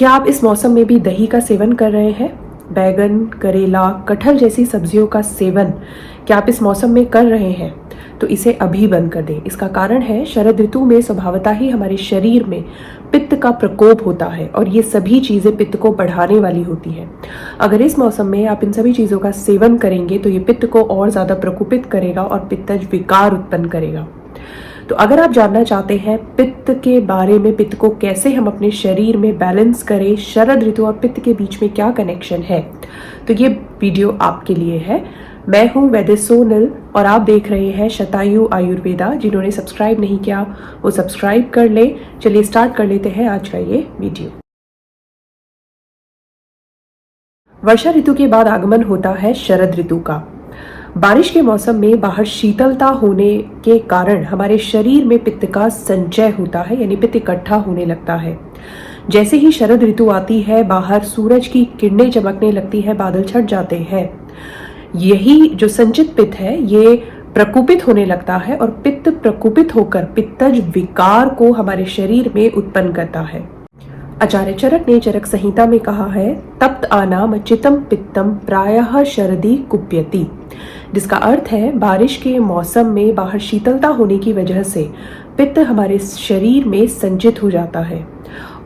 क्या आप इस मौसम में भी दही का सेवन कर रहे हैं? बैगन, करेला, कटहल जैसी सब्जियों का सेवन क्या आप इस मौसम में कर रहे हैं? तो इसे अभी बंद कर दें। इसका कारण है शरद ऋतु में स्वभावतः ही हमारे शरीर में पित्त का प्रकोप होता है और ये सभी चीज़ें पित्त को बढ़ाने वाली होती हैं। अगर इस मौसम में आप इन सभी चीज़ों का सेवन करेंगे तो ये पित्त को और ज़्यादा प्रकोपित करेगा और पित्तज विकार उत्पन्न करेगा। तो अगर आप जानना चाहते हैं पित्त के बारे में, पित्त को कैसे हम अपने शरीर में बैलेंस करें, शरद ऋतु और पित्त के बीच में क्या कनेक्शन है, तो ये वीडियो आपके लिए है। मैं हूँ वैद्य सोनल और आप देख रहे हैं शतायु आयुर्वेदा। जिन्होंने सब्सक्राइब नहीं किया वो सब्सक्राइब कर ले। चलिए स्टार्ट कर लेते हैं आज का ये वीडियो। वर्षा ऋतु के बाद आगमन होता है शरद ऋतु का। बारिश के मौसम में बाहर शीतलता होने के कारण हमारे शरीर में पित्त का संचय होता है, यानी पित्त इकट्ठा होने लगता है। जैसे ही शरद ऋतु आती है, बाहर सूरज की किरणें चमकने लगती है, बादल छट जाते हैं, यही जो संचित पित्त है ये प्रकोपित होने लगता है और पित्त प्रकोपित होकर पित्तज विकार को हमारे शरीर में उत्पन्न करता है। आचार्य चरक ने चरक संहिता में कहा है, तप्त आनाम चितम पित्तम प्रायः शरदी कुप्यति, जिसका अर्थ है बारिश के मौसम में बाहर शीतलता होने की वजह से पित्त हमारे शरीर में संचित हो जाता है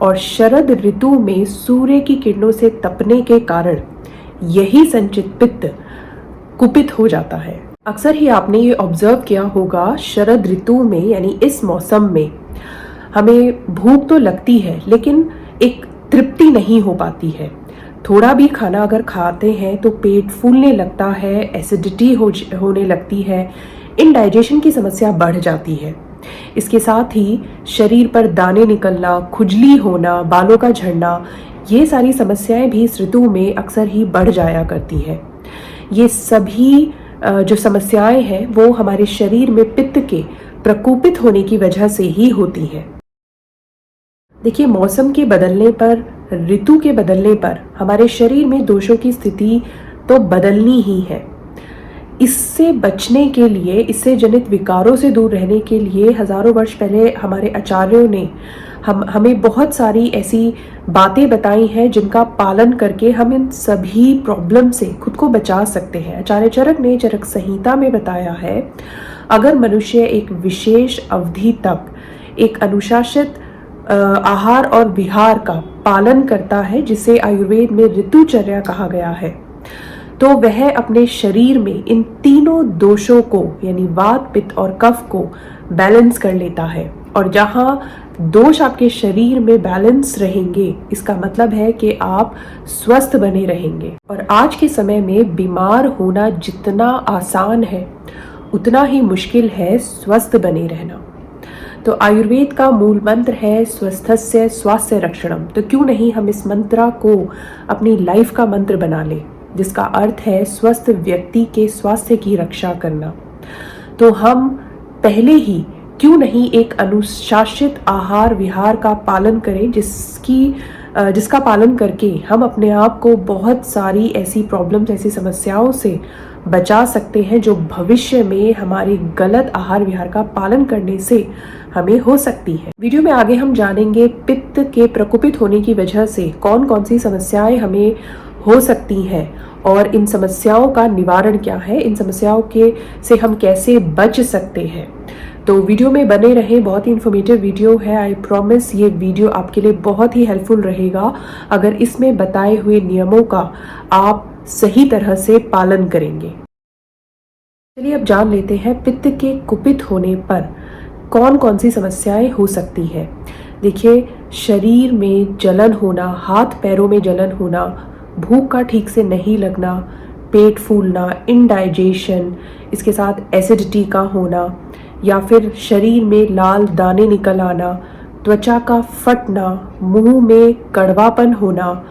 और शरद ऋतु में सूर्य की किरणों से तपने के कारण यही संचित पित्त कुपित हो जाता है। अक्सर ही आपने ये ऑब्जर्व किया होगा, शरद ऋतु में यानी इस मौसम में हमें भूख तो लगती है लेकिन एक तृप्ति नहीं हो पाती है। थोड़ा भी खाना अगर खाते हैं तो पेट फूलने लगता है, एसिडिटी होने लगती है, इनडाइजेशन की समस्या बढ़ जाती है। इसके साथ ही शरीर पर दाने निकलना, खुजली होना, बालों का झड़ना, ये सारी समस्याएं भी इस ऋतु में अक्सर ही बढ़ जाया करती है। ये सभी जो समस्याएं हैं वो हमारे शरीर में पित्त के प्रकोपित होने की वजह से ही होती है। देखिए, मौसम के बदलने पर, ऋतु के बदलने पर हमारे शरीर में दोषों की स्थिति तो बदलनी ही है। इससे बचने के लिए, इससे जनित विकारों से दूर रहने के लिए हजारों वर्ष पहले हमारे आचार्यों ने हमें बहुत सारी ऐसी बातें बताई हैं जिनका पालन करके हम इन सभी प्रॉब्लम से खुद को बचा सकते हैं। आचार्य चरक ने चरक संहिता में बताया है, अगर मनुष्य एक विशेष अवधि तक एक अनुशासित आहार और विहार का पालन करता है, जिसे आयुर्वेद में ऋतुचर्या कहा गया है, तो वह अपने शरीर में इन तीनों दोषों को यानी वात, पित्त और कफ को बैलेंस कर लेता है। और जहाँ दोष आपके शरीर में बैलेंस रहेंगे, इसका मतलब है कि आप स्वस्थ बने रहेंगे। और आज के समय में बीमार होना जितना आसान है उतना ही मुश्किल है स्वस्थ बने रहना। तो आयुर्वेद का मूल मंत्र है स्वस्थस्य स्वास्थ्य रक्षणम। तो क्यों नहीं हम इस मंत्र को अपनी लाइफ का मंत्र बना लें, जिसका अर्थ है स्वस्थ व्यक्ति के स्वास्थ्य की रक्षा करना। तो हम पहले ही क्यों नहीं एक अनुशासित आहार विहार का पालन करें, जिसका पालन करके हम अपने आप को बहुत सारी ऐसी प्रॉब्लम्स, ऐसी समस्याओं से बचा सकते हैं जो भविष्य में हमारे गलत आहार विहार का पालन करने से हमें हो सकती है। वीडियो में आगे हम जानेंगे पित्त के प्रकोपित होने की वजह से कौन कौन सी समस्याएं हमें हो सकती हैं और इन समस्याओं का निवारण क्या है, इन समस्याओं से हम कैसे बच सकते हैं। तो वीडियो में बने रहें, बहुत ही इन्फॉर्मेटिव वीडियो है। आई प्रॉमिस ये वीडियो आपके लिए बहुत ही हेल्पफुल रहेगा अगर इसमें बताए हुए नियमों का आप सही तरह से पालन करेंगे। चलिए अब जान लेते हैं पित्त के कुपित होने पर कौन कौन सी समस्याएं हो सकती हैं। देखिए, शरीर में जलन होना, हाथ पैरों में जलन होना, भूख का ठीक से नहीं लगना, पेट फूलना, इनडाइजेशन, इसके साथ एसिडिटी का होना, या फिर शरीर में लाल दाने निकल आना, त्वचा का फटना, मुंह में कड़वापन होना,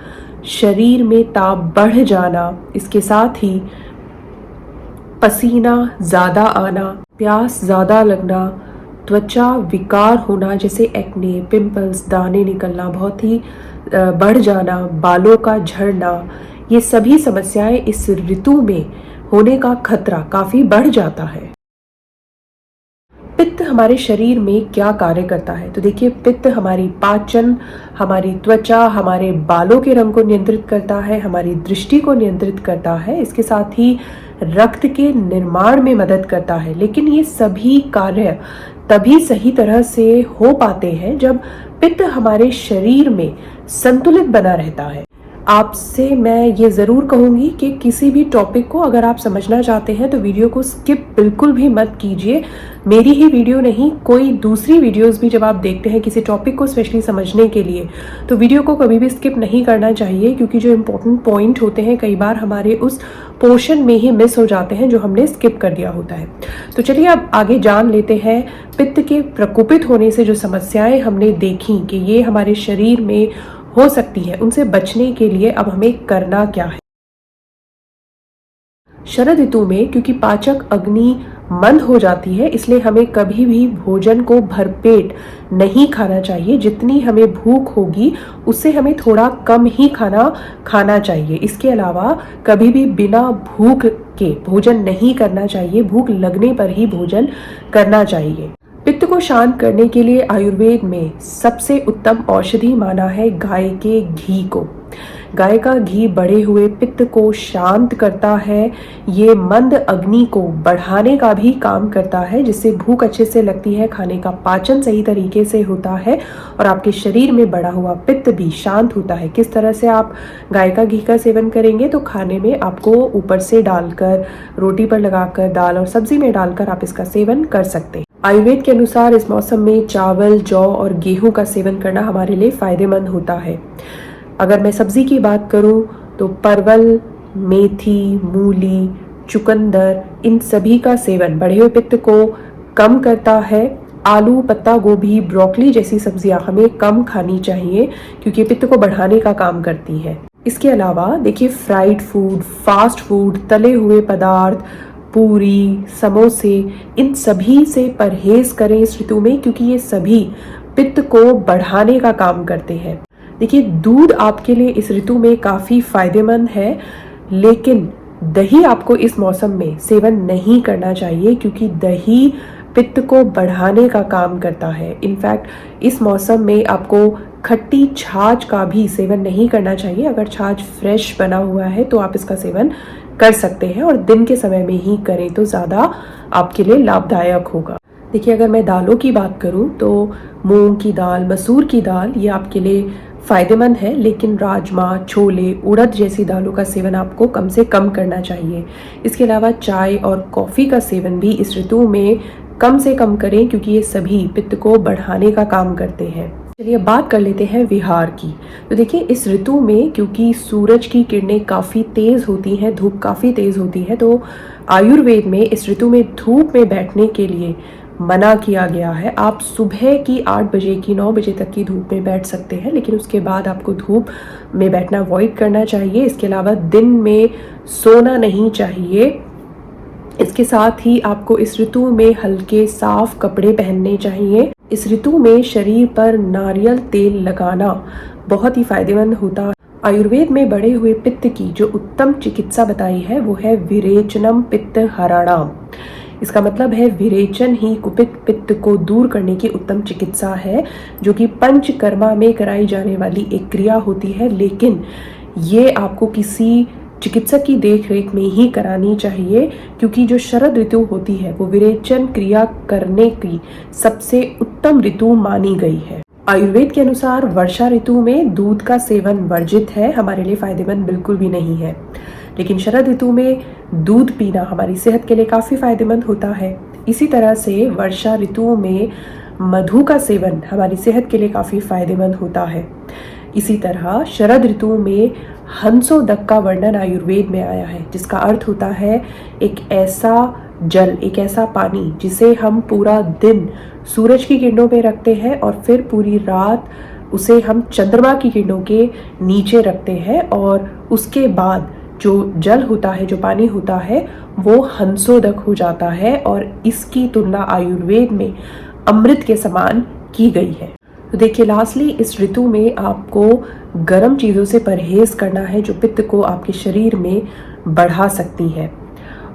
शरीर में ताप बढ़ जाना, इसके साथ ही पसीना ज़्यादा आना, प्यास ज़्यादा लगना, त्वचा विकार होना जैसे एक्ने, पिंपल्स, दाने निकलना बहुत ही बढ़ जाना, बालों का झड़ना, ये सभी समस्याएं इस ऋतु में होने का खतरा काफ़ी बढ़ जाता है। पित्त हमारे शरीर में क्या कार्य करता है? तो देखिए, पित्त हमारी पाचन, हमारी त्वचा, हमारे बालों के रंग को नियंत्रित करता है, हमारी दृष्टि को नियंत्रित करता है, इसके साथ ही रक्त के निर्माण में मदद करता है। लेकिन ये सभी कार्य तभी सही तरह से हो पाते हैं जब पित्त हमारे शरीर में संतुलित बना रहता है। आपसे मैं ये ज़रूर कहूँगी कि किसी भी टॉपिक को अगर आप समझना चाहते हैं तो वीडियो को स्किप बिल्कुल भी मत कीजिए। मेरी ही वीडियो नहीं, कोई दूसरी वीडियोस भी जब आप देखते हैं किसी टॉपिक को स्पेशली समझने के लिए, तो वीडियो को कभी भी स्किप नहीं करना चाहिए, क्योंकि जो इम्पोर्टेंट पॉइंट होते हैं कई बार हमारे उस पोर्शन में ही मिस हो जाते हैं जो हमने स्किप कर दिया होता है। तो चलिए अब आगे जान लेते हैं पित्त के प्रकोपित होने से जो समस्याएं हमने देखी कि ये हमारे शरीर में हो सकती है, उनसे बचने के लिए अब हमें करना क्या है। शरद ऋतु में क्योंकि पाचक अग्नि मंद हो जाती है, इसलिए हमें कभी भी भोजन को भरपेट नहीं खाना चाहिए। जितनी हमें भूख होगी उससे हमें थोड़ा कम ही खाना खाना चाहिए। इसके अलावा कभी भी बिना भूख के भोजन नहीं करना चाहिए, भूख लगने पर ही भोजन करना चाहिए। पित्त को शांत करने के लिए आयुर्वेद में सबसे उत्तम औषधि माना है गाय के घी को। गाय का घी बढ़े हुए पित्त को शांत करता है, ये मंद अग्नि को बढ़ाने का भी काम करता है, जिससे भूख अच्छे से लगती है, खाने का पाचन सही तरीके से होता है और आपके शरीर में बढ़ा हुआ पित्त भी शांत होता है। किस तरह से आप गाय का घी का सेवन करेंगे? तो खाने में आपको ऊपर से डालकर, रोटी पर लगाकर, दाल और सब्जी में डालकर आप इसका सेवन कर सकते हैं। आयुर्वेद के अनुसार इस मौसम में चावल, जौ और गेहूं का सेवन करना हमारे लिए फायदेमंद होता है। अगर मैं सब्जी की बात करूं तो परवल, मेथी, मूली, चुकंदर, इन सभी का सेवन बढ़े हुए पित्त को कम करता है। आलू, पत्ता गोभी, ब्रोकली जैसी सब्जियां हमें कम खानी चाहिए क्योंकि पित्त को बढ़ाने का काम करती है। इसके अलावा देखिए, फ्राइड फूड, फास्ट फूड, तले हुए पदार्थ, पूरी, समोसे, इन सभी से परहेज करें इस ऋतु में, क्योंकि ये सभी पित्त को बढ़ाने का काम करते हैं। देखिए, दूध आपके लिए इस ऋतु में काफ़ी फायदेमंद है, लेकिन दही आपको इस मौसम में सेवन नहीं करना चाहिए, क्योंकि दही पित्त को बढ़ाने का काम करता है। इनफैक्ट इस मौसम में आपको खट्टी छाछ का भी सेवन नहीं करना चाहिए। अगर छाछ फ्रेश बना हुआ है तो आप इसका सेवन कर सकते हैं, और दिन के समय में ही करें तो ज़्यादा आपके लिए लाभदायक होगा। देखिए, अगर मैं दालों की बात करूं तो मूंग की दाल, मसूर की दाल, ये आपके लिए फ़ायदेमंद है, लेकिन राजमा, छोले, उड़द जैसी दालों का सेवन आपको कम से कम करना चाहिए। इसके अलावा चाय और कॉफ़ी का सेवन भी इस ऋतु में कम से कम करें, क्योंकि ये सभी पित्त को बढ़ाने का काम करते हैं। चलिए बात कर लेते हैं विहार की। तो देखिए, इस ऋतु में क्योंकि सूरज की किरणें काफ़ी तेज़ होती हैं, धूप काफ़ी तेज़ होती है, तो आयुर्वेद में इस ऋतु में धूप में बैठने के लिए मना किया गया है। आप सुबह की 8 बजे की 9 बजे तक की धूप में बैठ सकते हैं, लेकिन उसके बाद आपको धूप में बैठना अवॉइड करना चाहिए। इसके अलावा दिन में सोना नहीं चाहिए। इसके साथ ही आपको इस ऋतु में हल्के साफ कपड़े पहनने चाहिए। इस ऋतु में शरीर पर नारियल तेल लगाना बहुत ही फायदेमंद होता है। आयुर्वेद में बढ़े हुए पित्त की जो उत्तम चिकित्सा बताई है वो है विरेचनम पित्त हराणाम। इसका मतलब है विरेचन ही कुपित पित्त को दूर करने की उत्तम चिकित्सा है, जो कि पंचकर्मा में कराई जाने वाली एक क्रिया होती है, लेकिन ये आपको किसी चिकित्सक की देखरेख में ही करानी चाहिए, क्योंकि जो शरद ऋतु होती है वो विरेचन क्रिया करने की सबसे उत्तम ऋतु मानी गई है। आयुर्वेद के अनुसार वर्षा ऋतु में दूध का सेवन वर्जित है, हमारे लिए फायदेमंद बिल्कुल भी नहीं है। लेकिन शरद ऋतु में दूध पीना हमारी सेहत के लिए काफ़ी फायदेमंद होता है। इसी तरह से वर्षा ऋतु में मधु का सेवन हमारी सेहत के लिए काफ़ी फायदेमंद होता है। इसी तरह शरद ऋतु में हंसोदक का वर्णन आयुर्वेद में आया है, जिसका अर्थ होता है एक ऐसा जल, एक ऐसा पानी जिसे हम पूरा दिन सूरज की किरणों में रखते हैं और फिर पूरी रात उसे हम चंद्रमा की किरणों के नीचे रखते हैं, और उसके बाद जो जल होता है, जो पानी होता है, वो हंसोदक हो जाता है, और इसकी तुलना आयुर्वेद में अमृत के समान की गई है। तो देखिए, लास्टली इस ऋतु में आपको गर्म चीज़ों से परहेज करना है, जो पित्त को आपके शरीर में बढ़ा सकती है।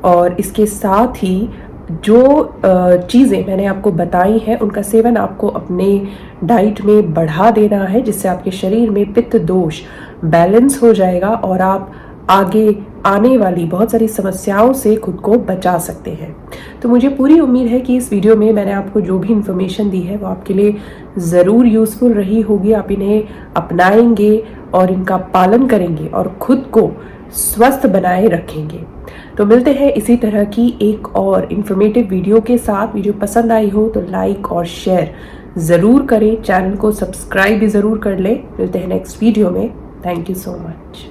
और इसके साथ ही जो चीज़ें मैंने आपको बताई हैं उनका सेवन आपको अपने डाइट में बढ़ा देना है, जिससे आपके शरीर में पित्त दोष बैलेंस हो जाएगा और आप आगे आने वाली बहुत सारी समस्याओं से खुद को बचा सकते हैं। तो मुझे पूरी उम्मीद है कि इस वीडियो में मैंने आपको जो भी इन्फॉर्मेशन दी है वो आपके लिए ज़रूर यूज़फुल रही होगी। आप इन्हें अपनाएंगे और इनका पालन करेंगे और खुद को स्वस्थ बनाए रखेंगे। तो मिलते हैं इसी तरह की एक और इन्फॉर्मेटिव वीडियो के साथ। वीडियो पसंद आई हो तो लाइक और शेयर ज़रूर करें, चैनल को सब्सक्राइब भी ज़रूर कर लें। मिलते हैं नेक्स्ट वीडियो में। Thank you so much.